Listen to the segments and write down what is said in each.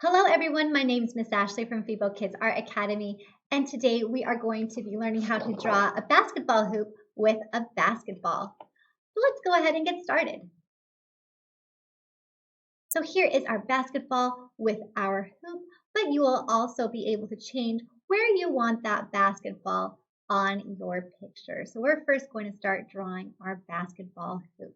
Hello everyone, my name is Miss Ashley from Fibo Kids Art Academy, and today we are going to be learning how to draw a basketball hoop with a basketball. So let's go ahead and get started. So here is our basketball with our hoop, but you will also be able to change where you want that basketball on your picture. So we're first going to start drawing our basketball hoop.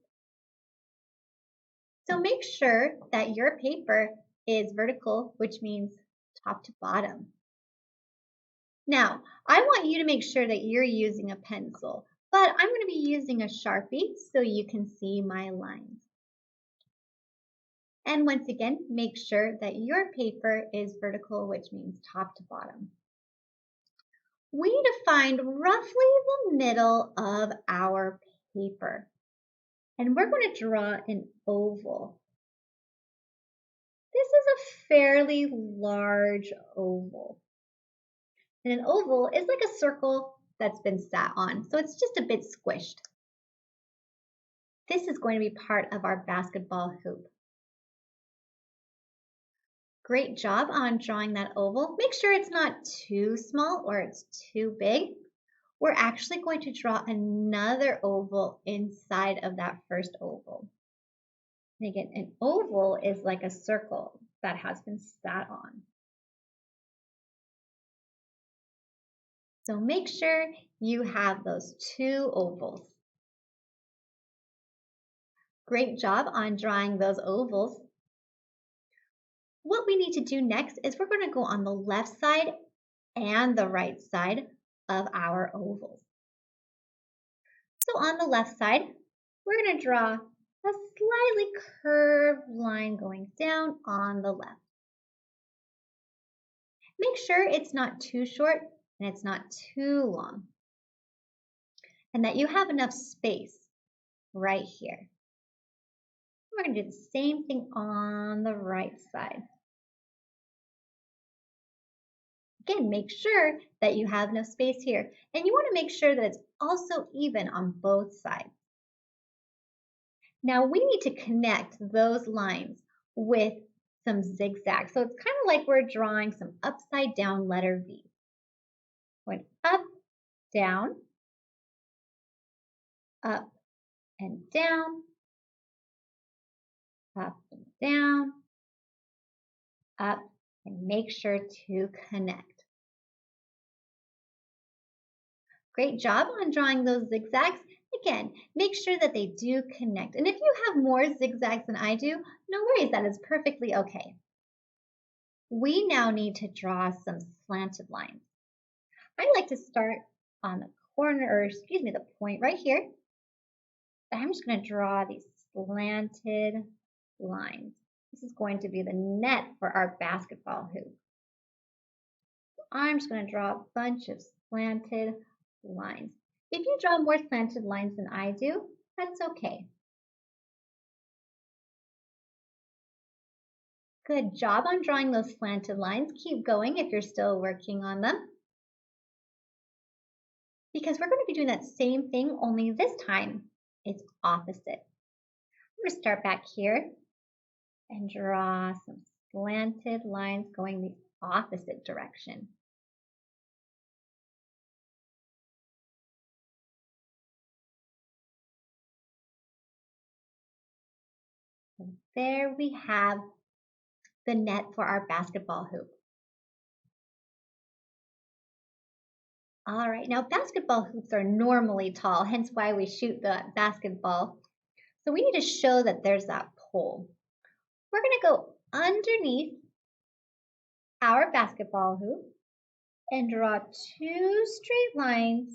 So make sure that your paper is vertical, which means top to bottom. Now, I want you to make sure that you're using a pencil, but I'm going to be using a Sharpie so you can see my lines. And once again, make sure that your paper is vertical, which means top to bottom. We need to find roughly the middle of our paper. And we're going to draw an oval. This is a fairly large oval. And an oval is like a circle that's been sat on, so it's just a bit squished. This is going to be part of our basketball hoop. Great job on drawing that oval. Make sure it's not too small or it's too big. We're actually going to draw another oval inside of that first oval. And again, an oval is like a circle that has been sat on. So make sure you have those two ovals. Great job on drawing those ovals. What we need to do next is we're going to go on the left side and the right side of our ovals. So on the left side, we're going to draw a slightly curved line going down on the left. Make sure it's not too short and it's not too long, and that you have enough space right here. We're going to do the same thing on the right side. Again, make sure that you have enough space here, and you want to make sure that it's also even on both sides. Now we need to connect those lines with some zigzags. So it's kind of like we're drawing some upside down letter V. Going up, down, up and down, up and down, up, and make sure to connect. Great job on drawing those zigzags. Again, make sure that they do connect. And if you have more zigzags than I do, no worries, that is perfectly okay. We now need to draw some slanted lines. I like to start on the corner, or excuse me, the point right here. I'm just going to draw these slanted lines. This is going to be the net for our basketball hoop. I'm just going to draw a bunch of slanted lines. If you draw more slanted lines than I do, that's okay. Good job on drawing those slanted lines. Keep going if you're still working on them, because we're going to be doing that same thing, only this time it's opposite. I'm going to start back here and draw some slanted lines going the opposite direction. So there we have the net for our basketball hoop. All right, now basketball hoops are normally tall, hence why we shoot the basketball. So we need to show that there's that pole. We're going to go underneath our basketball hoop and draw two straight lines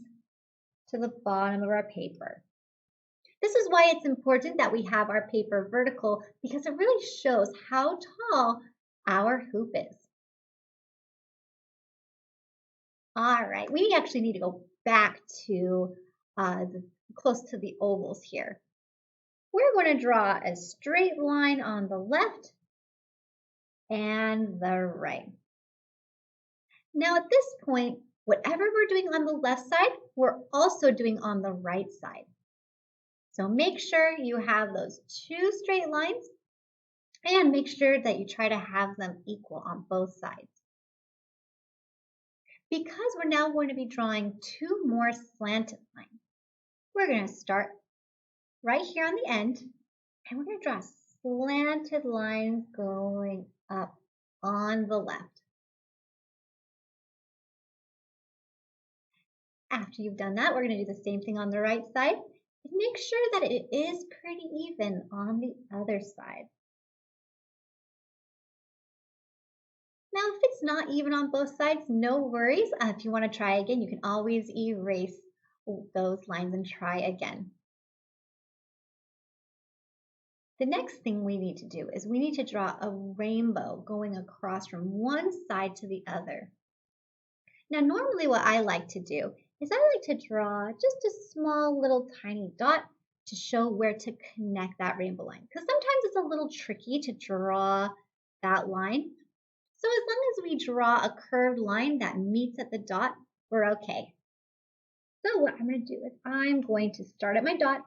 to the bottom of our paper. This is why it's important that we have our paper vertical, because it really shows how tall our hoop is. All right, we actually need to go back to close to the ovals here. We're going to draw a straight line on the left and the right. Now at this point, whatever we're doing on the left side, we're also doing on the right side. So make sure you have those two straight lines And make sure that you try to have them equal on both sides. Because we're now going to be drawing two more slanted lines, we're going to start right here on the end, and we're going to draw a slanted line going up on the left. After you've done that, we're going to do the same thing on the right side. And make sure that it is pretty even on the other side. Now, if it's not even on both sides, no worries. If you want to try again, you can always erase those lines and try again. The next thing we need to do is we need to draw a rainbow going across from one side to the other. Now, normally what I like to do is I like to draw just a small little tiny dot to show where to connect that rainbow line, because sometimes it's a little tricky to draw that line. So as long as we draw a curved line that meets at the dot, we're okay. So what I'm going to do is I'm going to start at my dot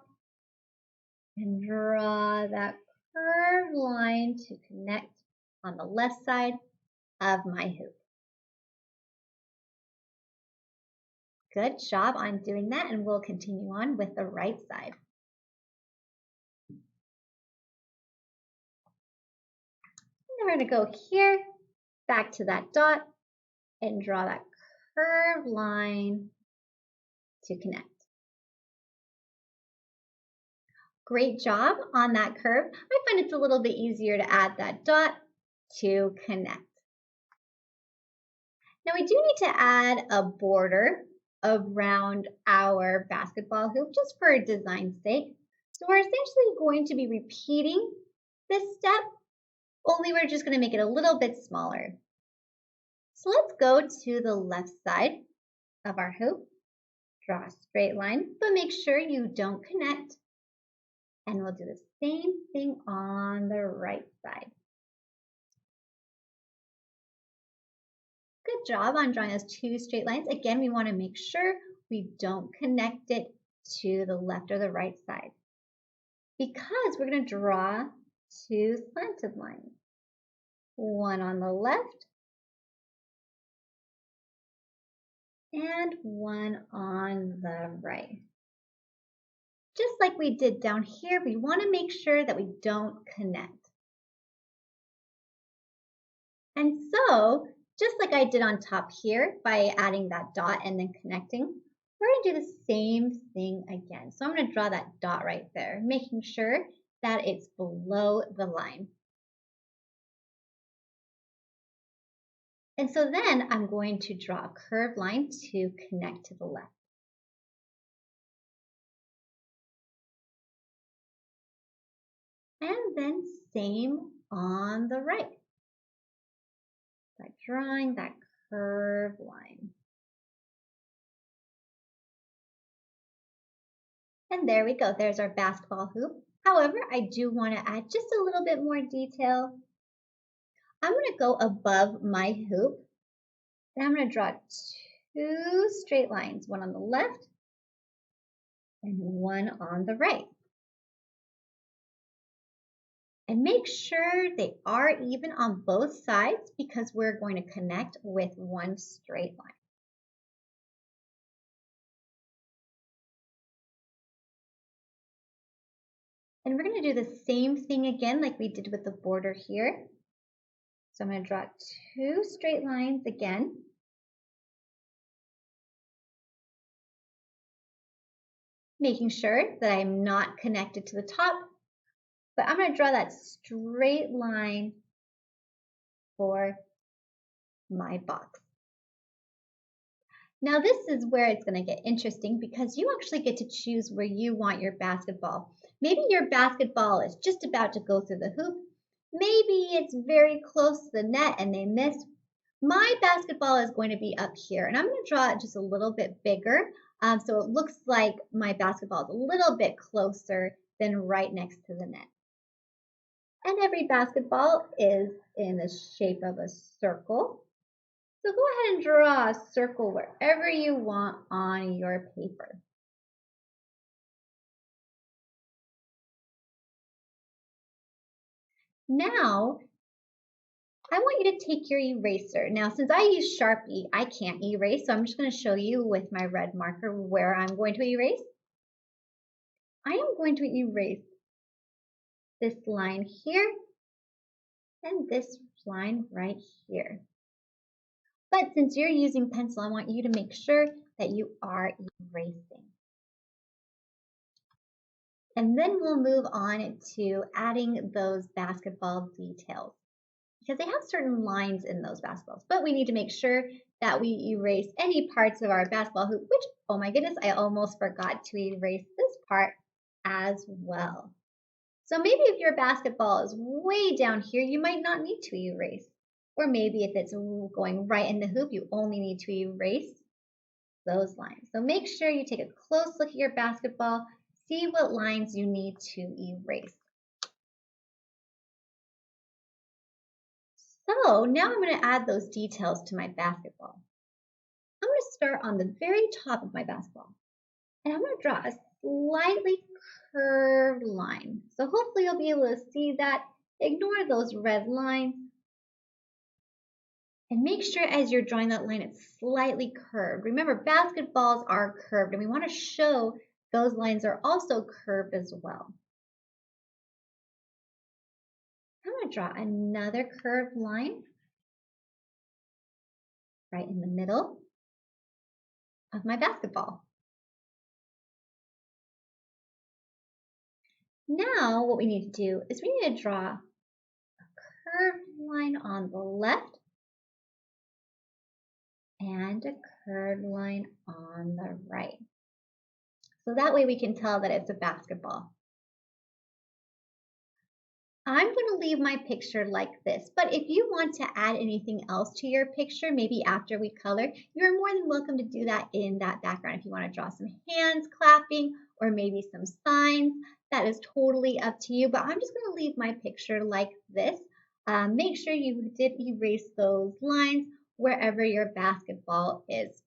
and draw that curved line to connect on the left side of my hoop. Good job on doing that, and we'll continue on with the right side. And then we're going to go here, back to that dot, and draw that curved line to connect. Great job on that curve. I find it's a little bit easier to add that dot to connect. Now we do need to add a border around our basketball hoop just for design's sake. So we're essentially going to be repeating this step, only we're just going to make it a little bit smaller. So let's go to the left side of our hoop, draw a straight line, but make sure you don't connect. And we'll do the same thing on the right side. Good job on drawing those two straight lines. Again, we want to make sure we don't connect it to the left or the right side, because we're going to draw two slanted lines, one on the left and one on the right. Just like we did down here, we want to make sure that we don't connect. And so, just like I did on top here by adding that dot and then connecting, we're going to do the same thing again. So I'm going to draw that dot right there, making sure that it's below the line. And so then I'm going to draw a curved line to connect to the left. And then same on the right, by drawing that curved line. And there we go, there's our basketball hoop. However, I do want to add just a little bit more detail. I'm going to go above my hoop, and I'm going to draw two straight lines, one on the left and one on the right. And make sure they are even on both sides, because we're going to connect with one straight line. And we're going to do the same thing again like we did with the border here. So I'm going to draw two straight lines again. Making sure that I'm not connected to the top, but I'm going to draw that straight line for my box. Now this is where it's going to get interesting, because you actually get to choose where you want your basketball. Maybe your basketball is just about to go through the hoop. Maybe it's very close to the net and they missed. My basketball is going to be up here, and I'm going to draw it just a little bit bigger, so it looks like my basketball is a little bit closer than right next to the net. And every basketball is in the shape of a circle. So go ahead and draw a circle wherever you want on your paper. Now, I want you to take your eraser. Now, since I use Sharpie, I can't erase, so I'm just going to show you with my red marker where I'm going to erase. I am going to erase this line here and this line right here. But since you're using pencil, I want you to make sure that you are erasing. And then we'll move on to adding those basketball details, because they have certain lines in those basketballs, but we need to make sure that we erase any parts of our basketball hoop, which, oh my goodness, I almost forgot to erase this part as well. So maybe if your basketball is way down here, you might not need to erase. Or maybe if it's going right in the hoop, you only need to erase those lines. So make sure you take a close look at your basketball, see what lines you need to erase. So now I'm going to add those details to my basketball. I'm going to start on the very top of my basketball, and I'm going to draw a slightly curved line. So hopefully you'll be able to see that. Ignore those red lines. And make sure as you're drawing that line, it's slightly curved. Remember, basketballs are curved, and we want to show those lines are also curved as well. I'm going to draw another curved line right in the middle of my basketball. Now what we need to do is we need to draw a curved line on the left and a curved line on the right. So that way we can tell that it's a basketball. I'm going to leave my picture like this, but if you want to add anything else to your picture, maybe after we color, you're more than welcome to do that in that background. If you want to draw some hands clapping or maybe some signs, that is totally up to you, but I'm just going to leave my picture like this. Make sure you did erase those lines wherever your basketball is.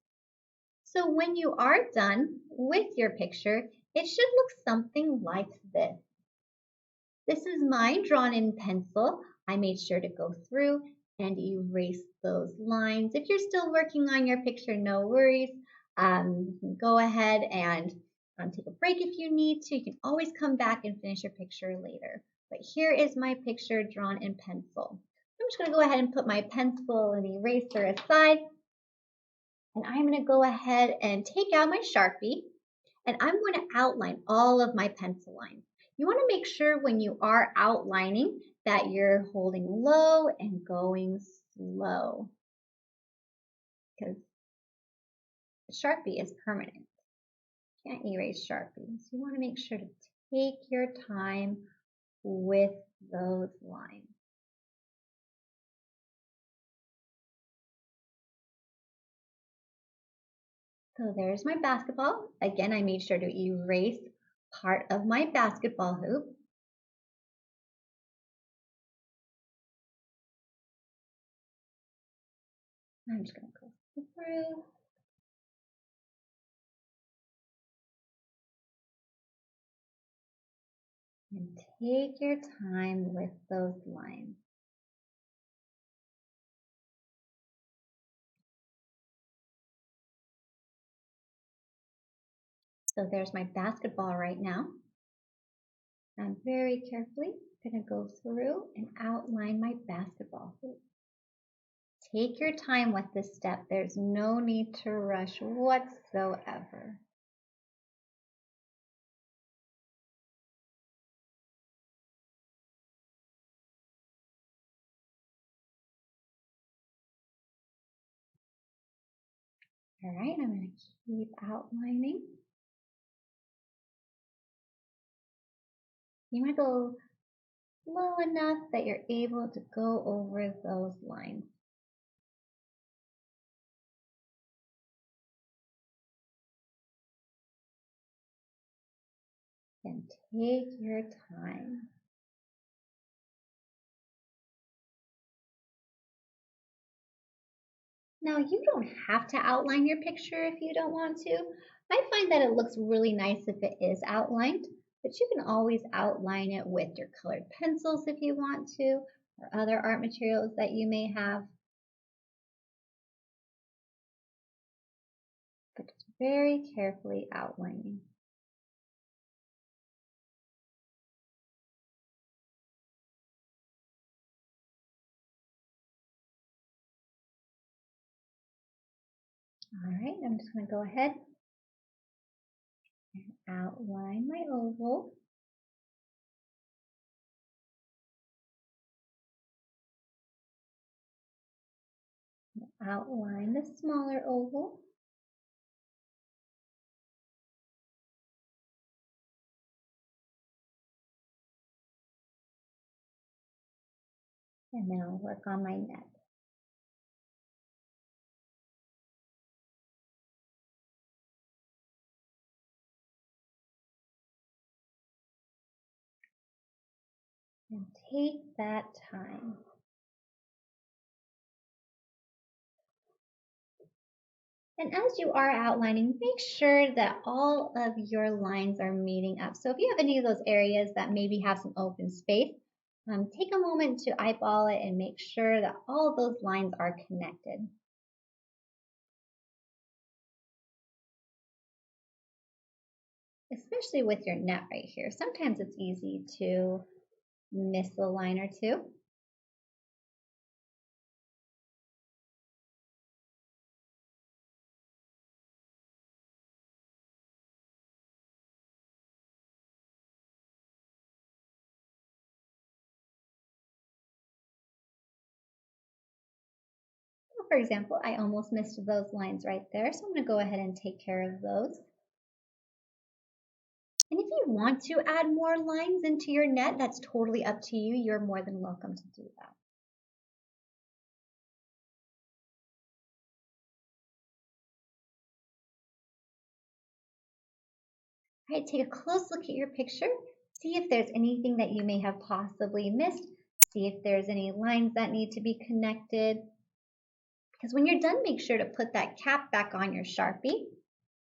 So when you are done with your picture, it should look something like this. This is mine drawn in pencil. I made sure to go through and erase those lines. If you're still working on your picture, no worries. You can go ahead and take a break if you need to. You can always come back and finish your picture later. But here is my picture drawn in pencil. I'm just going to go ahead and put my pencil and eraser aside. And I'm going to go ahead and take out my Sharpie. And I'm going to outline all of my pencil lines. You want to make sure when you are outlining that you're holding low and going slow, because Sharpie is permanent. Can't erase Sharpie. So you want to make sure to take your time with those lines. So there's my basketball. Again, I made sure to erase part of my basketball hoop. I'm just going to go through. And take your time with those lines. So there's my basketball right now. I'm very carefully going to go through and outline my basketball hoop. Take your time with this step. There's no need to rush whatsoever. All right, I'm going to keep outlining. You want to go low enough that you're able to go over those lines. And take your time. Now, you don't have to outline your picture if you don't want to. I find that it looks really nice if it is outlined, but you can always outline it with your colored pencils if you want to, or other art materials that you may have. But just very carefully outlining. All right, I'm just going to go ahead and outline my oval. Outline the smaller oval. And then I'll work on my net. And take that time. And as you are outlining, make sure that all of your lines are meeting up. So if you have any of those areas that maybe have some open space, take a moment to eyeball it and make sure that all of those lines are connected. Especially with your net right here. Sometimes it's easy to miss a line or two. For example, I almost missed those lines right there, so I'm going to go ahead and take care of those. And if you want to add more lines into your net, that's totally up to you. You're more than welcome to do that. All right, take a close look at your picture. See if there's anything that you may have possibly missed. See if there's any lines that need to be connected. Because when you're done, make sure to put that cap back on your Sharpie.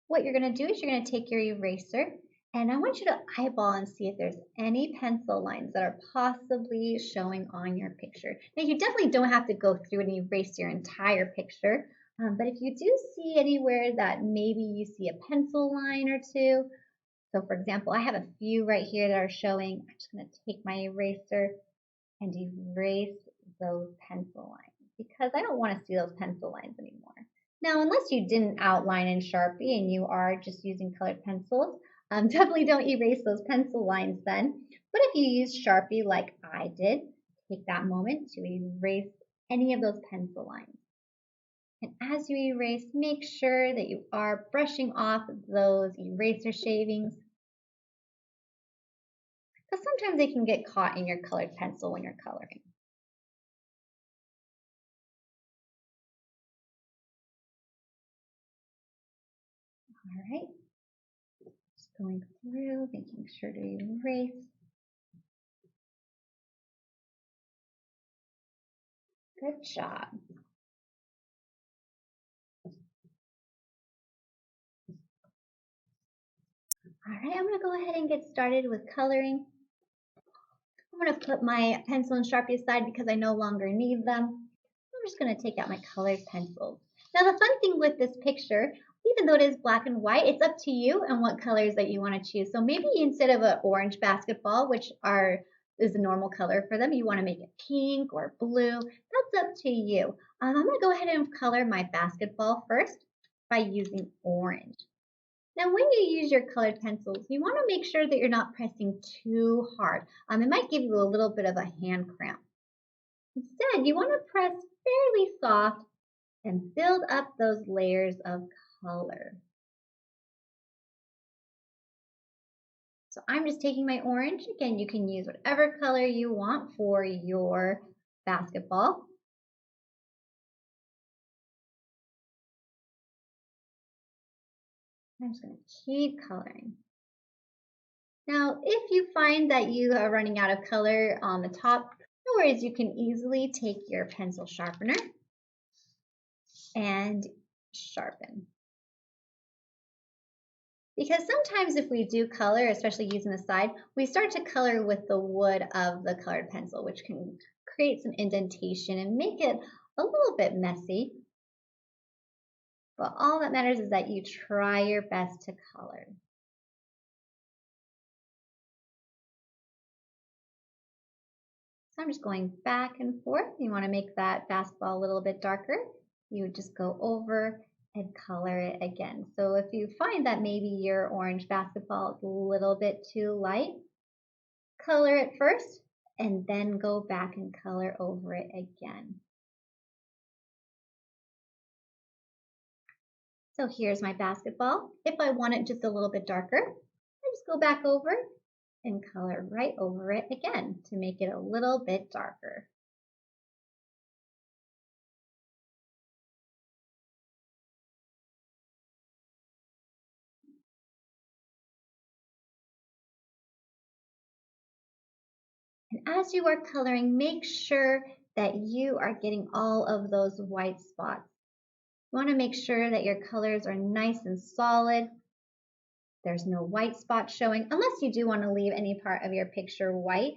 What you're going to do is you're going to take your eraser, and I want you to eyeball and see if there's any pencil lines that are possibly showing on your picture. Now, you definitely don't have to go through and erase your entire picture, but if you do see anywhere that maybe you see a pencil line or two, so for example, I have a few right here that are showing. I'm just going to take my eraser and erase those pencil lines because I don't want to see those pencil lines anymore. Now, unless you didn't outline in Sharpie and you are just using colored pencils, definitely don't erase those pencil lines then. But if you use Sharpie like I did, take that moment to erase any of those pencil lines. And as you erase, make sure that you are brushing off those eraser shavings, because sometimes they can get caught in your colored pencil when you're coloring. All right, just going through, making sure to erase. Good job. All right, I'm going to go ahead and get started with coloring. I'm going to put my pencil and Sharpie aside because I no longer need them. I'm just going to take out my colored pencils. Now, the fun thing with this picture, even though it is black and white, it's up to you and what colors that you want to choose. So maybe instead of an orange basketball, which is a normal color for them, you want to make it pink or blue. That's up to you. I'm going to go ahead and color my basketball first by using orange. Now, when you use your colored pencils, you want to make sure that you're not pressing too hard. It might give you a little bit of a hand cramp. Instead, you want to press fairly soft and build up those layers of color. So I'm just taking my orange. Again, you can use whatever color you want for your basketball. I'm just going to keep coloring. Now, if you find that you are running out of color on the top, no worries, you can easily take your pencil sharpener and sharpen. Because sometimes if we do color, especially using the side, we start to color with the wood of the colored pencil, which can create some indentation and make it a little bit messy. But all that matters is that you try your best to color. So I'm just going back and forth. You want to make that basketball a little bit darker. You would just go over and color it again. So if you find that maybe your orange basketball is a little bit too light, color it first and then go back and color over it again. So here's my basketball. If I want it just a little bit darker, I just go back over and color right over it again to make it a little bit darker. And as you are coloring, make sure that you are getting all of those white spots. You want to make sure that your colors are nice and solid. There's no white spots showing, unless you do want to leave any part of your picture white.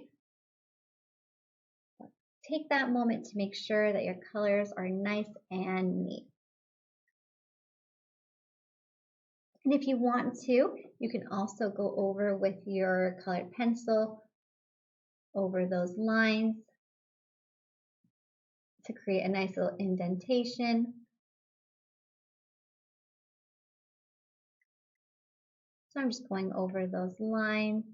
Take that moment to make sure that your colors are nice and neat. And if you want to, you can also go over with your colored pencil over those lines to create a nice little indentation. So I'm just going over those lines,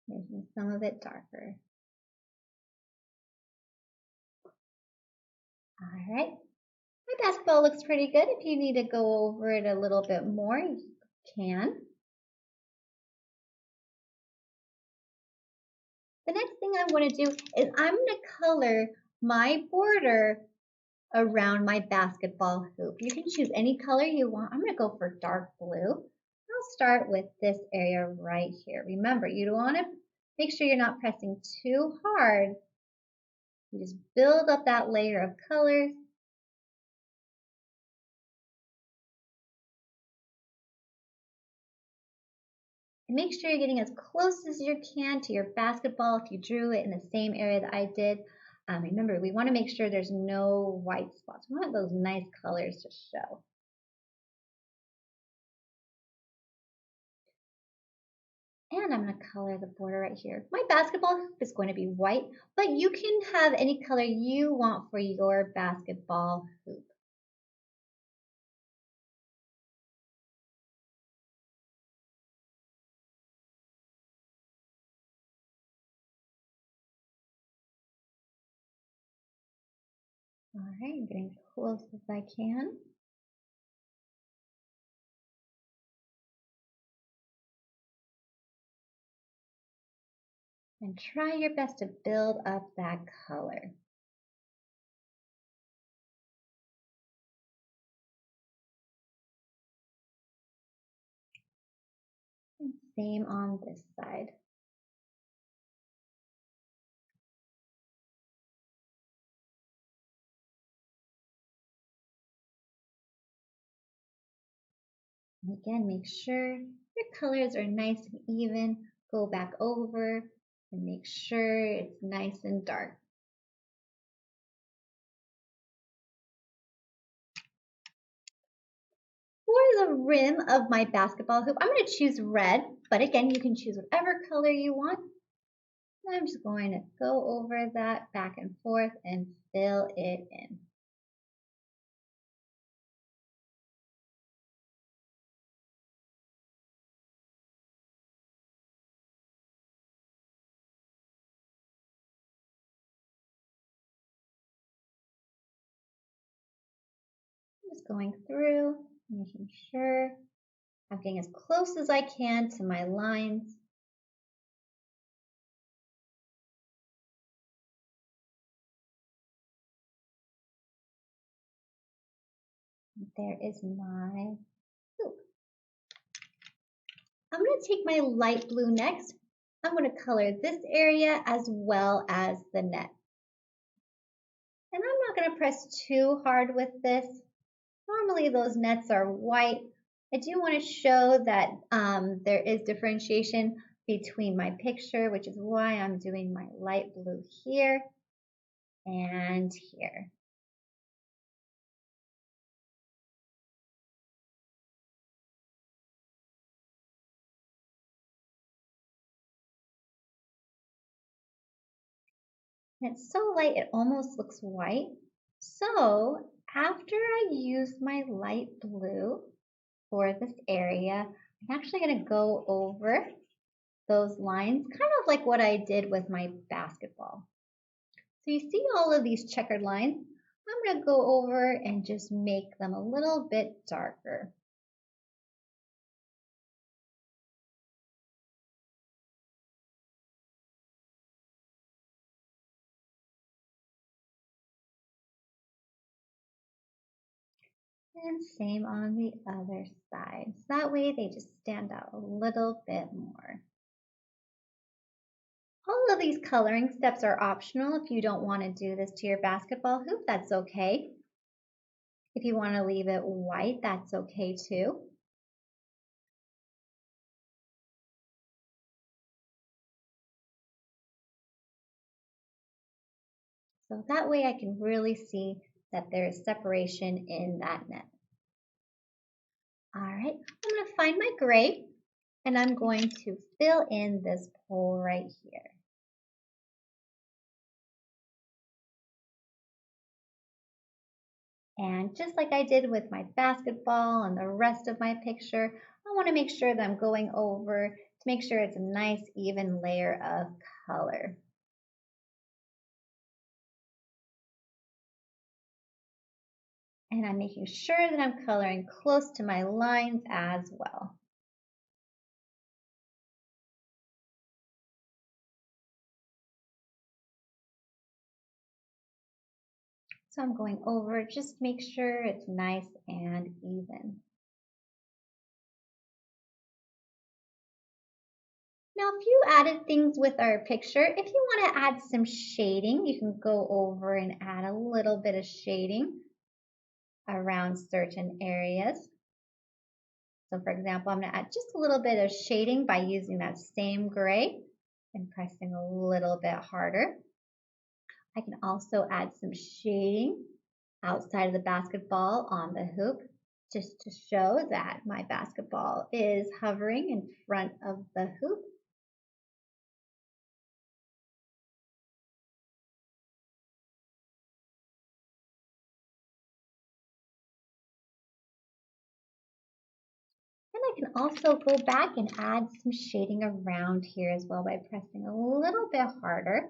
making some of it darker. All right, my basketball looks pretty good. If you need to go over it a little bit more, you can. The next thing I'm going to do is I'm going to color my border around my basketball hoop. You can choose any color you want. I'm going to go for dark blue. I'll start with this area right here. Remember, you don't want to make sure you're not pressing too hard. You just build up that layer of colors. And make sure you're getting as close as you can to your basketball if you drew it in the same area that I did. Remember, we want to make sure there's no white spots. We want those nice colors to show. And I'm going to color the border right here. My basketball hoop is going to be white, but you can have any color you want for your basketball hoop. All right, I'm getting as close as I can. And try your best to build up that color. And same on this side. And again, make sure your colors are nice and even. Go back over and make sure it's nice and dark. For the rim of my basketball hoop, I'm going to choose red, but again, you can choose whatever color you want. I'm just going to go over that back and forth and fill it in. Just going through, making sure I'm getting as close as I can to my lines. There is my hoop. I'm going to take my light blue next. I'm going to color this area as well as the net. And I'm not going to press too hard with this. Normally those nets are white. I do want to show that there is differentiation between my picture, which is why I'm doing my light blue here and here. And it's so light it almost looks white. So after I use my light blue for this area, I'm actually going to go over those lines, kind of like what I did with my basketball. So you see all of these checkered lines? I'm going to go over and just make them a little bit darker. And same on the other side. So that way they just stand out a little bit more. All of these coloring steps are optional. If you don't want to do this to your basketball hoop, that's okay. If you want to leave it white, that's okay too. So that way I can really see that there is separation in that net. All right, I'm going to find my gray and I'm going to fill in this pole right here. And just like I did with my basketball and the rest of my picture, I want to make sure that I'm going over to make sure it's a nice even layer of color. And I'm making sure that I'm coloring close to my lines as well. So I'm going over, just make sure it's nice and even. Now, a few added things with our picture. If you want to add some shading, you can go over and add a little bit of shading around certain areas. So for example, I'm going to add just a little bit of shading by using that same gray and pressing a little bit harder. I can also add some shading outside of the basketball on the hoop just to show that my basketball is hovering in front of the hoop. And I can also go back and add some shading around here as well by pressing a little bit harder.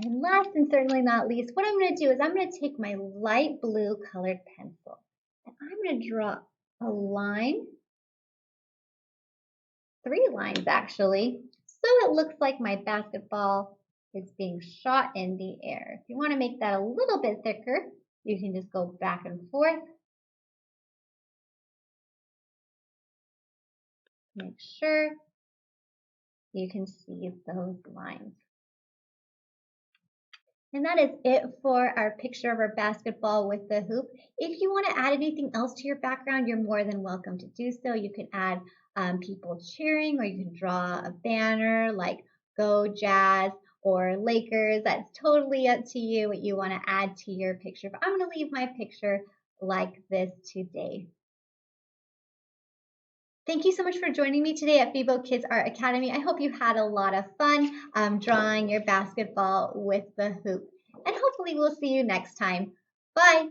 And last and certainly not least, what I'm going to do is I'm going to take my light blue colored pencil and I'm going to draw a line, 3 lines actually, so it looks like my basketball is being shot in the air. If you want to make that a little bit thicker, you can just go back and forth. Make sure you can see those lines. And that is it for our picture of our basketball with the hoop. If you want to add anything else to your background, you're more than welcome to do so. You can add people cheering, or you can draw a banner like Go Jazz or Lakers. That's totally up to you what you want to add to your picture. But I'm going to leave my picture like this today. Thank you so much for joining me today at Fibo Kids Art Academy. I hope you had a lot of fun drawing your basketball with the hoop. And hopefully we'll see you next time. Bye!